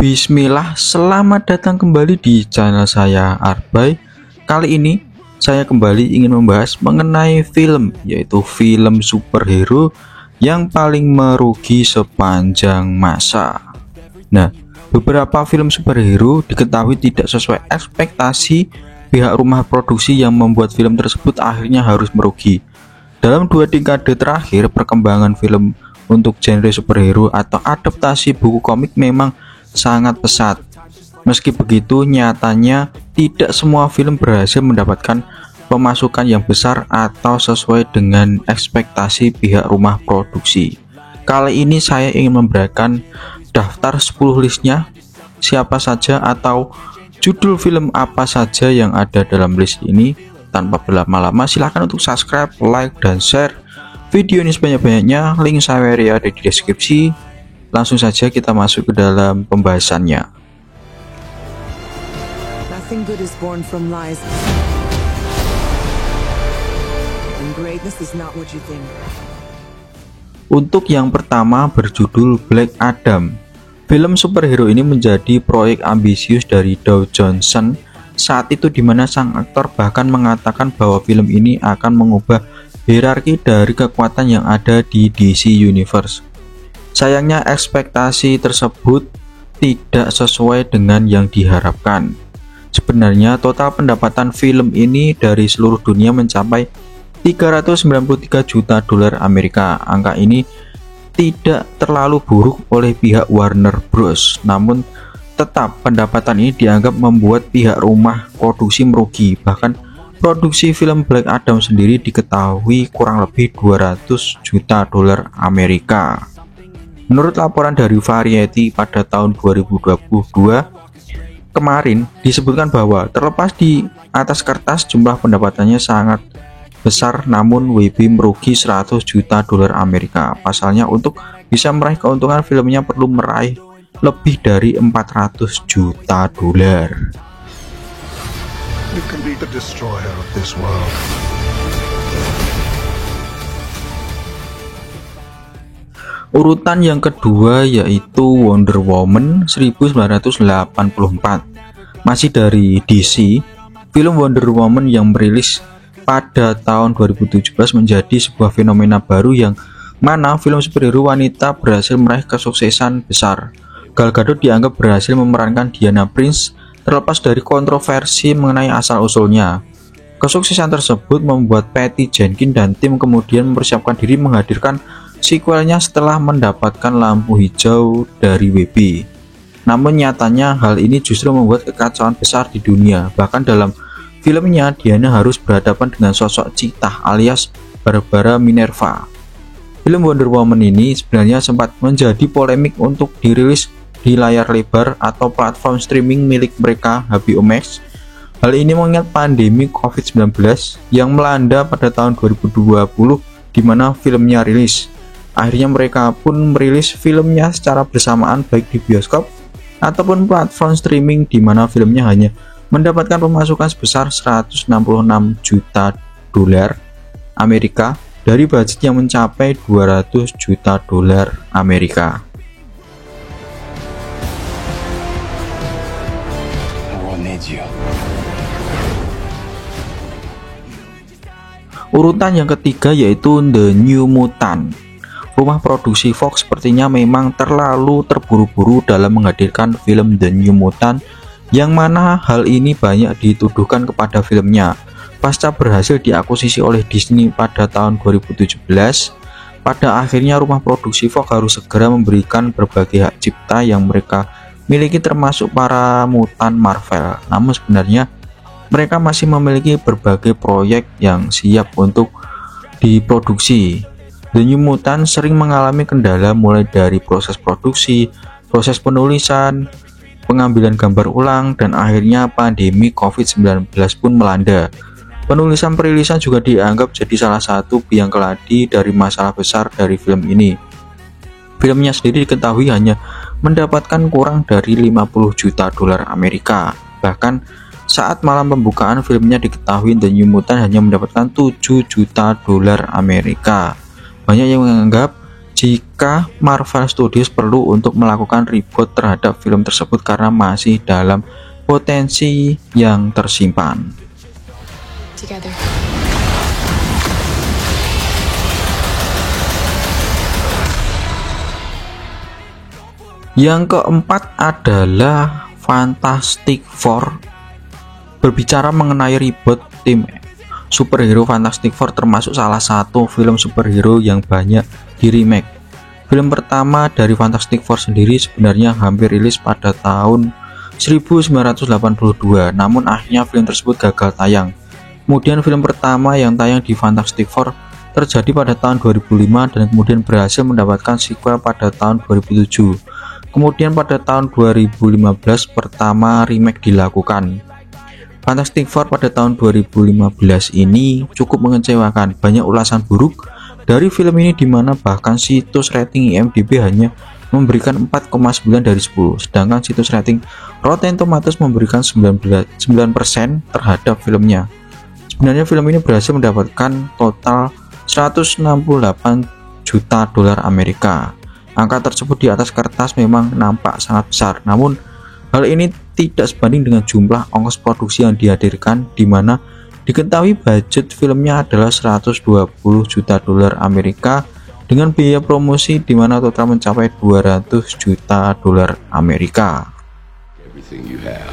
Bismillah, selamat datang kembali di channel saya Arbay. Kali ini saya kembali ingin membahas mengenai film, yaitu film superhero yang paling merugi sepanjang masa. Nah, beberapa film superhero diketahui tidak sesuai ekspektasi pihak rumah produksi yang membuat film tersebut akhirnya harus merugi. Dalam 2 dekade terakhir, perkembangan film untuk genre superhero atau adaptasi buku komik memang sangat pesat. Meski begitu, nyatanya tidak semua film berhasil mendapatkan pemasukan yang besar atau sesuai dengan ekspektasi pihak rumah produksi. Kali ini saya ingin memberikan daftar 10 listnya, siapa saja atau judul film apa saja yang ada dalam list ini. Tanpa berlama-lama, silahkan untuk subscribe, like, dan share video ini sebanyak-banyaknya. Link saya ada di deskripsi. Langsung saja kita masuk ke dalam pembahasannya. Nothing good is born from lies. And greatness is not what you think. Untuk yang pertama berjudul Black Adam. Film superhero ini menjadi proyek ambisius dari Dow Johnson saat itu, dimana sang aktor bahkan mengatakan bahwa film ini akan mengubah hierarki dari kekuatan yang ada di DC Universe. Sayangnya ekspektasi tersebut tidak sesuai dengan yang diharapkan. Sebenarnya total pendapatan film ini dari seluruh dunia mencapai 393 juta dolar Amerika. Angka ini tidak terlalu buruk oleh pihak Warner Bros. Namun tetap pendapatan ini dianggap membuat pihak rumah produksi merugi. Bahkan produksi film Black Adam sendiri diketahui kurang lebih 200 juta dolar Amerika. Menurut laporan dari Variety pada tahun 2022 kemarin, disebutkan bahwa terlepas di atas kertas jumlah pendapatannya sangat besar, namun WB merugi 100 juta dolar Amerika. Pasalnya, untuk bisa meraih keuntungan, filmnya perlu meraih lebih dari 400 juta dolar. You can be the destroyer of this world. Urutan yang kedua yaitu Wonder Woman 1984. Masih dari DC, film Wonder Woman yang merilis pada tahun 2017 menjadi sebuah fenomena baru yang mana film superhero wanita berhasil meraih kesuksesan besar. Gal Gadot dianggap berhasil memerankan Diana Prince terlepas dari kontroversi mengenai asal-usulnya. Kesuksesan tersebut membuat Patty Jenkins dan tim kemudian mempersiapkan diri menghadirkan sequelnya setelah mendapatkan lampu hijau dari WB. Namun nyatanya hal ini justru membuat kekacauan besar di dunia. Bahkan dalam filmnya Diana harus berhadapan dengan sosok Cheetah alias Barbara Minerva. Film Wonder Woman ini sebenarnya sempat menjadi polemik untuk dirilis di layar lebar atau platform streaming milik mereka, HBO Max. Hal ini mengingat pandemi COVID-19 yang melanda pada tahun 2020 di mana filmnya rilis. Akhirnya mereka pun merilis filmnya secara bersamaan baik di bioskop ataupun platform streaming, di mana filmnya hanya mendapatkan pemasukan sebesar 166 juta dolar Amerika dari budget yang mencapai 200 juta dolar Amerika. Urutan yang ketiga yaitu The New Mutant. Rumah produksi Fox sepertinya memang terlalu terburu-buru dalam menghadirkan film The New Mutant, yang mana hal ini banyak dituduhkan kepada filmnya. Pasca berhasil diakuisisi oleh Disney pada tahun 2017, pada akhirnya rumah produksi Fox harus segera memberikan berbagai hak cipta yang mereka miliki termasuk para mutan Marvel. Namun sebenarnya mereka masih memiliki berbagai proyek yang siap untuk diproduksi. The New Mutant sering mengalami kendala mulai dari proses produksi, proses penulisan, pengambilan gambar ulang, dan akhirnya pandemi COVID-19 pun melanda. Penulisan perilisan juga dianggap jadi salah satu biang keladi dari masalah besar dari film ini. Filmnya sendiri diketahui hanya mendapatkan kurang dari 50 juta dolar Amerika. Bahkan saat malam pembukaan filmnya diketahui The New Mutant hanya mendapatkan 7 juta dolar Amerika. Banyak yang menganggap jika Marvel Studios perlu untuk melakukan reboot terhadap film tersebut karena masih dalam potensi yang tersimpan. Together. Yang keempat adalah Fantastic Four. Berbicara mengenai reboot tim superhero, Fantastic Four termasuk salah satu film superhero yang banyak di remake. Film pertama dari Fantastic Four sendiri sebenarnya hampir rilis pada tahun 1982, namun akhirnya film tersebut gagal tayang. Kemudian film pertama yang tayang di Fantastic Four terjadi pada tahun 2005 dan kemudian berhasil mendapatkan sequel pada tahun 2007. Kemudian pada tahun 2015 pertama remake dilakukan. Fantastic Four pada tahun 2015 ini cukup mengecewakan. Banyak ulasan buruk dari film ini di mana bahkan situs rating IMDb hanya memberikan 4,9 dari 10, sedangkan situs rating Rotten Tomatoes memberikan 9% terhadap filmnya. Sebenarnya film ini berhasil mendapatkan total 168 juta dolar Amerika. Angka tersebut di atas kertas memang nampak sangat besar, namun hal ini tidak sebanding dengan jumlah ongkos produksi yang dihadirkan, di mana diketahui budget filmnya adalah 120 juta dolar Amerika dengan biaya promosi di mana total mencapai 200 juta dolar Amerika. Everything you have.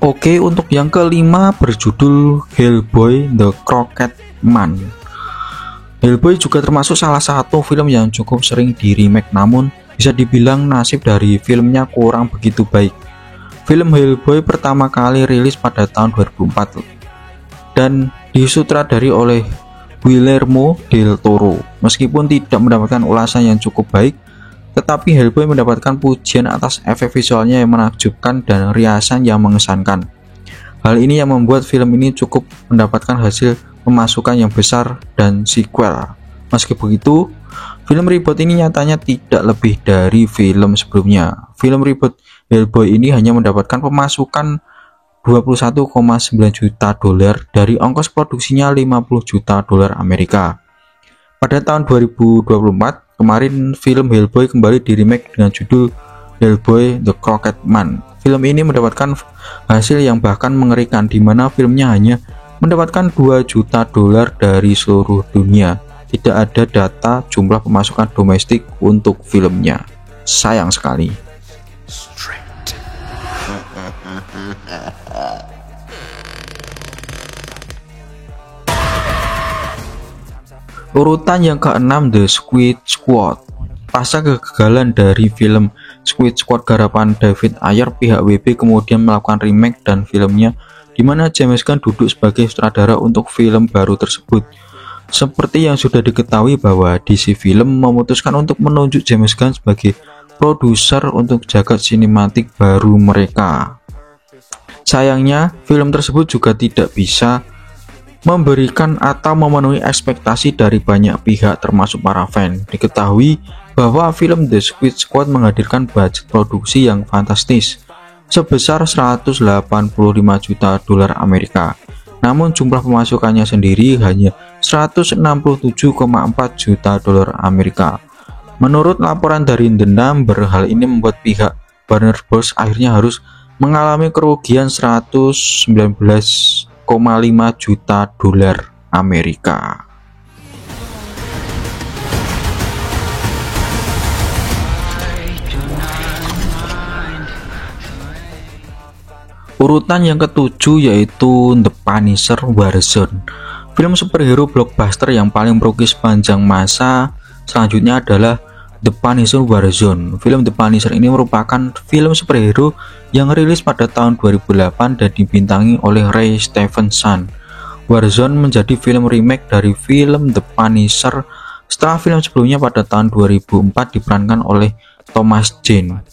Oke, untuk yang kelima berjudul Hellboy The Crooked Man. Hellboy juga termasuk salah satu film yang cukup sering di remake, namun bisa dibilang nasib dari filmnya kurang begitu baik. Film Hellboy pertama kali rilis pada tahun 2004 dan disutradari oleh Guillermo del Toro. Meskipun tidak mendapatkan ulasan yang cukup baik, tetapi Hellboy mendapatkan pujian atas efek visualnya yang menakjubkan dan riasan yang mengesankan. Hal ini yang membuat film ini cukup mendapatkan hasil pemasukan yang besar dan sequel. Meski begitu, film reboot ini nyatanya tidak lebih dari film sebelumnya. Film reboot Hellboy ini hanya mendapatkan pemasukan 21,9 juta dolar dari ongkos produksinya 50 juta dolar Amerika. Pada tahun 2024, kemarin film Hellboy kembali di remake dengan judul Hellboy The Crooked Man. Film ini mendapatkan hasil yang bahkan mengerikan, di mana filmnya hanya mendapatkan 2 juta dolar dari seluruh dunia. Tidak ada data jumlah pemasukan domestik untuk filmnya. Sayang sekali. Urutan yang keenam, The Squid Squad. Pasca kegagalan dari film Squid Squad garapan David Ayer, pihak WB kemudian melakukan remake dan filmnya, di mana James Gunn duduk sebagai sutradara untuk film baru tersebut. Seperti yang sudah diketahui bahwa DC Film memutuskan untuk menunjuk James Gunn sebagai produser untuk jagat sinematik baru mereka. Sayangnya, film tersebut juga tidak bisa memberikan atau memenuhi ekspektasi dari banyak pihak termasuk para fan. Diketahui bahwa film The Squid Squad menghadirkan budget produksi yang fantastis sebesar 185 juta dolar Amerika. Namun jumlah pemasukannya sendiri hanya 167,4 juta dolar Amerika. Menurut laporan dari The Number, hal ini membuat pihak Warner Bros akhirnya harus mengalami kerugian 119,5 juta dolar Amerika. Urutan yang ketujuh yaitu The Punisher Warzone. Film superhero blockbuster yang paling merugi sepanjang masa selanjutnya adalah The Punisher Warzone. Film The Punisher ini merupakan film superhero yang rilis pada tahun 2008 dan dibintangi oleh Ray Stevenson. Warzone menjadi film remake dari film The Punisher setelah film sebelumnya pada tahun 2004 diperankan oleh Thomas Jane.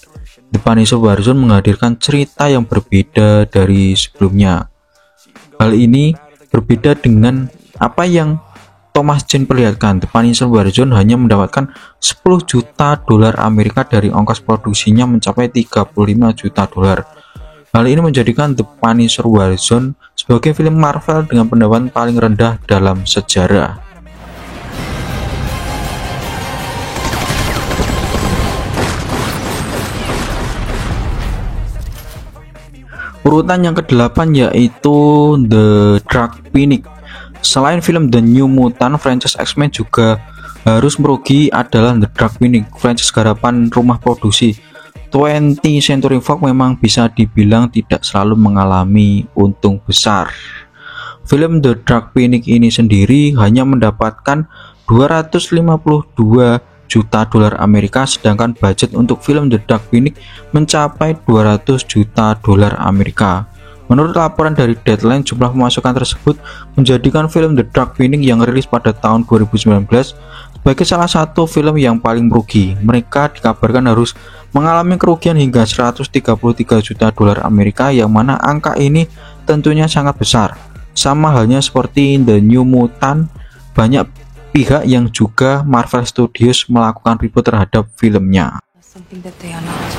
The Punisher Warzone menghadirkan cerita yang berbeda dari sebelumnya. Hal ini berbeda dengan apa yang Thomas Jane perlihatkan. The Punisher Warzone hanya mendapatkan 10 juta dolar Amerika dari ongkos produksinya mencapai 35 juta dolar. Hal ini menjadikan The Punisher Warzone sebagai film Marvel dengan pendapatan paling rendah dalam sejarah. Urutan yang ke-8 yaitu The Dark Phoenix. Selain film The New Mutant, franchise X-Men juga harus merugi adalah The Dark Phoenix. Franchise garapan rumah produksi 20th Century Fox memang bisa dibilang tidak selalu mengalami untung besar. Film The Dark Phoenix ini sendiri hanya mendapatkan 252 juta dolar Amerika, sedangkan budget untuk film The Dark Phoenix mencapai 200 juta dolar Amerika. Menurut laporan dari Deadline, jumlah pemasukan tersebut menjadikan film The Dark Phoenix yang rilis pada tahun 2019 sebagai salah satu film yang paling merugi. Mereka dikabarkan harus mengalami kerugian hingga 133 juta dolar Amerika, yang mana angka ini tentunya sangat besar. Sama halnya seperti The New Mutant, banyak pihak yang juga Marvel Studios melakukan reboot terhadap filmnya. Something that they are not.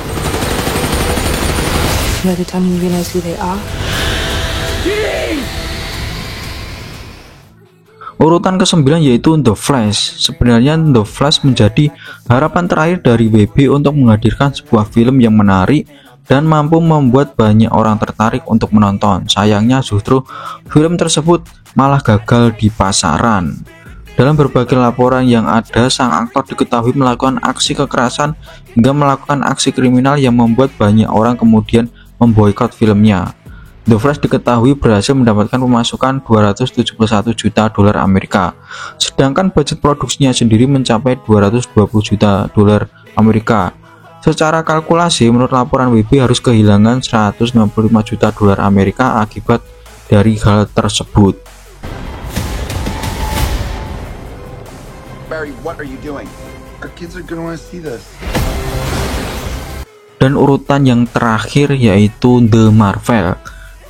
By the time you realize who they are. Urutan ke-9 yaitu The Flash. Sebenarnya The Flash menjadi harapan terakhir dari WB untuk menghadirkan sebuah film yang menarik dan mampu membuat banyak orang tertarik untuk menonton. Sayangnya justru film tersebut malah gagal di pasaran. Dalam berbagai laporan yang ada, sang aktor diketahui melakukan aksi kekerasan hingga melakukan aksi kriminal yang membuat banyak orang kemudian memboikot filmnya. The Flash diketahui berhasil mendapatkan pemasukan 271 juta dolar Amerika, sedangkan budget produksinya sendiri mencapai 220 juta dolar Amerika. Secara kalkulasi, menurut laporan WB harus kehilangan 165 juta dolar Amerika akibat dari hal tersebut. Barry, what are you doing? Our kids are gonna want to see this. Dan urutan yang terakhir yaitu The Marvel.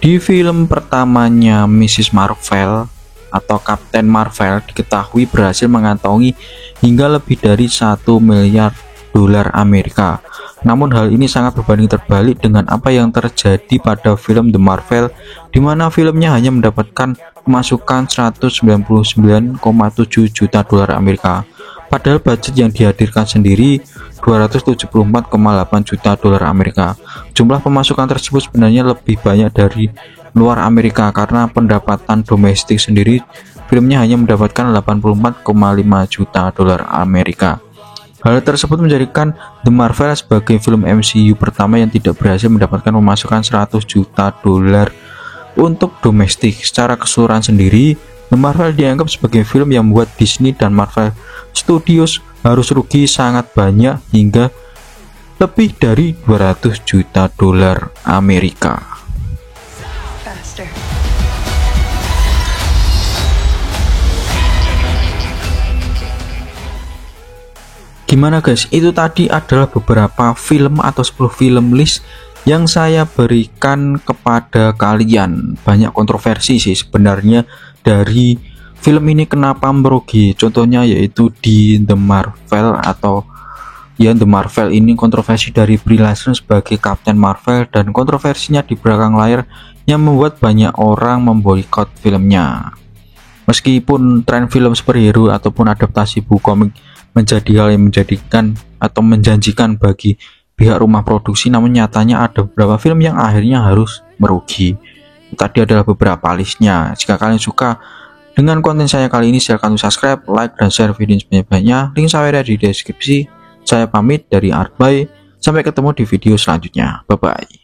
Di film pertamanya Mrs. Marvel atau Captain Marvel diketahui berhasil mengantongi hingga lebih dari 1 miliar dolar Amerika. Namun hal ini sangat berbanding terbalik dengan apa yang terjadi pada film The Marvel, di mana filmnya hanya mendapatkan pemasukan 199,7 juta dolar Amerika. Padahal budget yang dihadirkan sendiri 274,8 juta dolar Amerika. Jumlah pemasukan tersebut sebenarnya lebih banyak dari luar Amerika karena pendapatan domestik sendiri filmnya hanya mendapatkan 84,5 juta dolar Amerika. Hal tersebut menjadikan The Marvel sebagai film MCU pertama yang tidak berhasil mendapatkan pemasukan 100 juta dolar untuk domestik. Secara keseluruhan sendiri, The Marvel dianggap sebagai film yang membuat Disney dan Marvel Studios harus rugi sangat banyak hingga lebih dari 200 juta dolar Amerika. Faster. Gimana guys, itu tadi adalah beberapa film atau 10 film list yang saya berikan kepada kalian. Banyak kontroversi sih sebenarnya dari film ini kenapa merugi. Contohnya yaitu di The Marvel atau ya The Marvel ini kontroversi dari Brie Larson sebagai Captain Marvel dan kontroversinya di belakang layar yang membuat banyak orang memboikot filmnya. Meskipun tren film superhero ataupun adaptasi buku komik menjadi hal yang menjadikan atau menjanjikan bagi pihak rumah produksi, namun nyatanya ada beberapa film yang akhirnya harus merugi. Tadi adalah beberapa listnya. Jika kalian suka dengan konten saya kali ini, silahkan subscribe, like, dan share video sebanyak-banyaknya. Link saya ada di deskripsi. Saya pamit dari Artboy. Sampai ketemu di video selanjutnya. Bye bye.